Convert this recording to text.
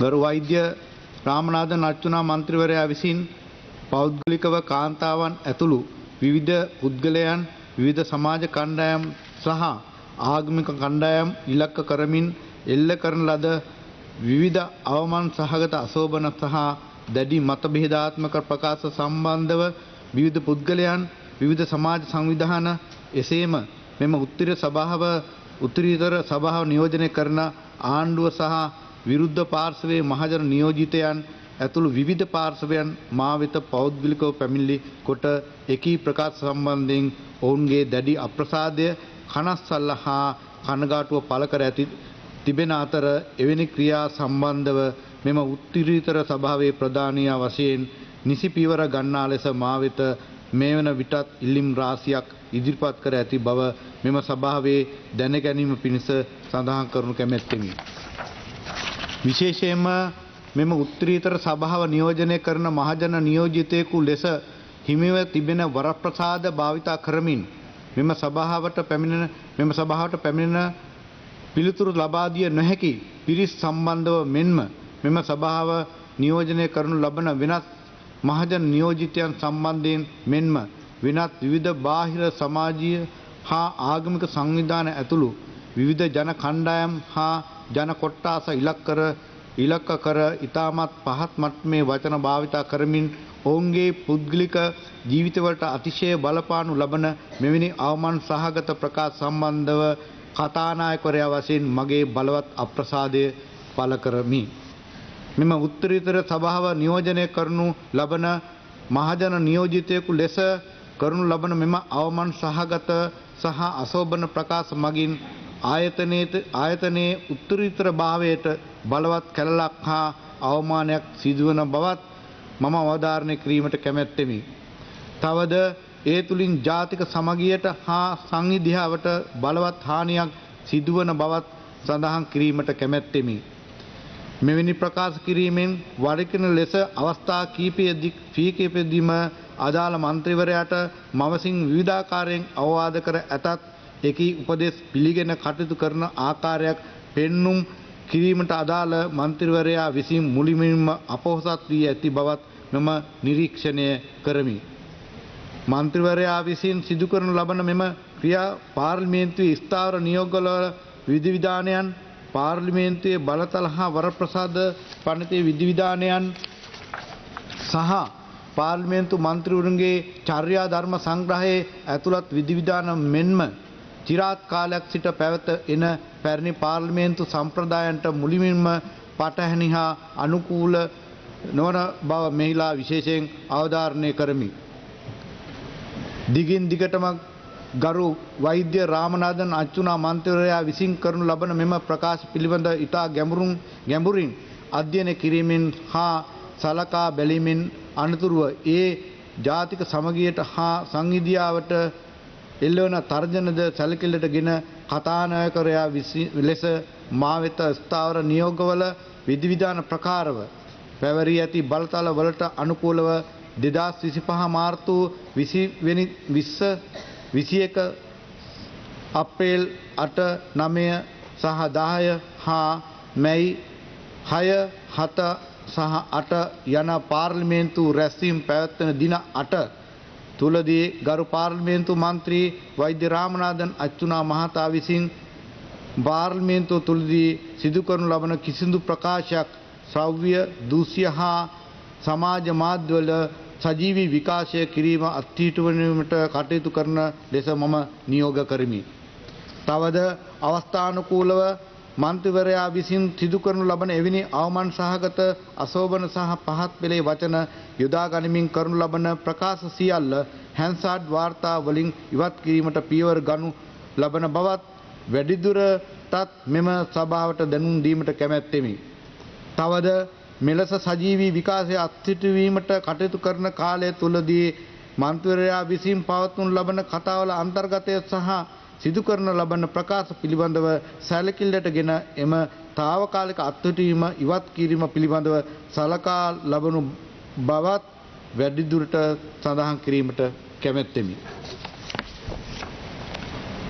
ගරු වෛද්‍ය රාමනාදන් අර්චුනා මන්ත්‍රීවරයා විසින් පෞද්ගලිකව කාන්තාවන් ඇතුළු විවිධ පුද්ගලයන් විවිධ සමාජ කණ්ඩායම් සහ ආගමික කණ්ඩායම් ඉලක්ක කරමින් එල්ල කරන ලද විවිධ අවමන් සහගත අශෝභන සහ දැඩි මතභේදාත්මක ප්‍රකාශ සම්බන්ධව විවිධ පුද්ගලයන් විවිධ සමාජ සංවිධාන එසේම මෙම උත්තරීතර සභාව නියෝජනය කරන ආණ්ඩුව සහ විරුද්ධ පාර්ශවයේ මහජන නියෝජිතයන් ඇතුළු විවිධ පාර්ශවයන් මා වෙත පෞද්ගලිකව පැමිණිලි කොට එකී ප්‍රකාශ සම්බන්ධයෙන් ඔවුන්ගේ දැඩි අප්‍රසාදය කනස්සල්ල හා කනගාටුව පළ කර ඇති තිබෙන අතර එවැනි ක්‍රියා සම්බන්ධව මෙම උත්තරීතර සභාවේ ප්‍රධානියා වශයෙන් නිසි පියවර ගන්නා ලෙස මා වෙත මේ වන විටත් ඉල්ලීම් රාශියක් ඉදිරිපත් කර ඇති බව මෙම සභාවේ දැන ගැනීම පිණිස සඳහන් කරනු කැමැත්තෙමි. විශේෂයෙන්ම මෙම උත්තරීතර සභාව නියෝජනය කරන මහජන නියෝජිතයෙකු ලෙස හිමිව තිබෙන වරප්‍රසාද භාවිතා කරමින් මෙම සභාවට පැමිණෙන පිළිතුරු ලබා දිය නොහැකි පිරිස් සම්බන්ධව මෙන්ම මෙම සභාව නියෝජනය කරනු ලබන වෙනත් මහජන නියෝජිතයන් සම්බන්ධයෙන් මෙන්ම වෙනත් විවිධ බාහිර සමාජීය හා ආගමික සංවිධාන ඇතුළු විවිධ ජන කණ්ඩායම් හා ජන කොට්ටාස ඉලක්ක කර ඉතාමත් පහත් මට්ටමේ වචන භාවිතා කරමින් ඔවුන්ගේ පුද්ගලික ජීවිතවලට අතිශය බලපානු ලබන මෙවැනි අවමන් සහගත ප්‍රකාශ සම්බන්ධව කතානායකවරයා වශයෙන් මගේ බලවත් අප්‍රසාදය පළ කරමි. මෙම උත්තරීතර සභාව නියෝජනය කරනු ලබන මහජන නියෝජිතයෙකු ලෙස කරනු ලබන මෙම අවමන් සහගත සහ අශෝභන ප්‍රකාශ මගින් ආයතනයේ උත්තරීතර භාවයට බලවත් කැලලක් හා අවමානයක් සිදුවන බවත් මම අවධාරණය කිරීමට කැමැත්තෙමි. තවද ඒ තුලින් ජාතික සමගියට හා සංවිධාවට බලවත් හානියක් සිදුවන බවත් සඳහන් කිරීමට කැමැත්තෙමි. මෙවැනි ප්‍රකාශ කිරීමෙන් වරිකන ලෙස අවස්ථා කීපයකදීම අදාළ මන්ත්‍රීවරයාට මවසින් විවිධාකාරයෙන් අවවාද කර ඇතත් එකී උපදෙස් පිළිගෙන කටයුතු කරන ආකාරයක් පෙන්눔 කිරීමට අදාළ මන්ත්‍රීවරයා විසින් මුලින්ම අපොහසත් වී ඇති බවත් මම නිරීක්ෂණය කරමි. මන්ත්‍රීවරයා විසින් සිදු කරනු ලබන මෙම ක්‍රියා පාර්ලිමේන්තුවේ ස්ථාවර නියෝගවල විධිවිධානයන් පාර්ලිමේන්තුවේ බලතල හා වරප්‍රසාද පනතේ විධිවිධානයන් සහ පාර්ලිමේන්තු මන්ත්‍රීවරුන්ගේ චර්යා ධර්ම සංග්‍රහයේ ඇතුළත් විධිවිධාන මෙන්ම চিරාත් කාලයක් සිට පැවත එන පැරණි පාර්ලිමේන්තු සම්ප්‍රදායන්ට මුලින්ම පටහැනි හා අනුකූල නොවන බව මෙහිලා විශේෂයෙන් අවධාරණය කරමි. දිගින් දිගටම ගරු වෛද්‍ය රාමනාදන් අර්චුනා මන්ත්‍රීවරයා විසින් කරනු ලබන මෙම ප්‍රකාශ පිළිබඳ ඉතා ගැඹුරින් අධ්‍යයනය කිරීමෙන් හා සලකා බැලීමෙන් අනතුරුව ඒ ජාතික සමගියට හා සංවිධාවට එල්ලවන තර්ජනද සැලකිල්ලටගෙන කතානායකවරයා ලෙස මා වෙත ස්ථාවර නියෝගවල විධිවිධාන ප්‍රකාරව පැවරී ඇති බලතල වලට අනුකූලව 2025 මාර්තු 21 අප්‍රේල් 8 9 සහ 10 හා මැයි 6 7 සහ 8 යන පාර්ලිමේන්තු රැස්වීම් පැවැත්වෙන දින 8 තුලදී ගරු පාර්ලිමේන්තු මන්ත්‍රී වෛද්‍ය රාමනාදන් අර්චුනා මහතා විසින් පාර්ලිමේන්තුව තුලදී සිදු කරනු ලබන කිසිදු ප්‍රකාශයක් ශ්‍රව්‍ය දූෂ්‍ය හා සමාජ මාධ්‍යවල සජීවී විකාශය කිරීම අත්හිටුවීමට කටයුතු කරන ලෙස මම නියෝග කරමි. තවද අවස්ථානුකූලව මන්ත්‍රීවරයා විසින් සිදු කරනු ලබන එවැනි අවමන් සහගත අශෝභන සහ පහත් පෙළේ වචන යොදා ගනිමින් කරනු ලබන ප්‍රකාශ සියල්ල හැන්සාඩ් වාර්තා වලින් ඉවත් කිරීමට පියවර ගනු ලබන බවත් වැඩිදුරටත් මෙම සභාවට දැනුම් දීමට කැමැත්තෙමි. තවද මෙලෙස සජීවී විකාශය අත්හිටුවීමට කටයුතු කරන කාලය තුලදී මන්ත්‍රීවරයා විසින් පවත්වනු ලබන කතාවල අන්තර්ගතය සහ සිදු කරන ලබන ප්‍රකාශ පිළිබඳව සැලකිල්ලටගෙන එම తాවකාලික අත්හිටුවීම ඉවත් කිරීම පිළිබඳව සලකා ලබනු බවත් වැඩිදුරට සඳහන් කිරීමට කැමැත්තෙමි.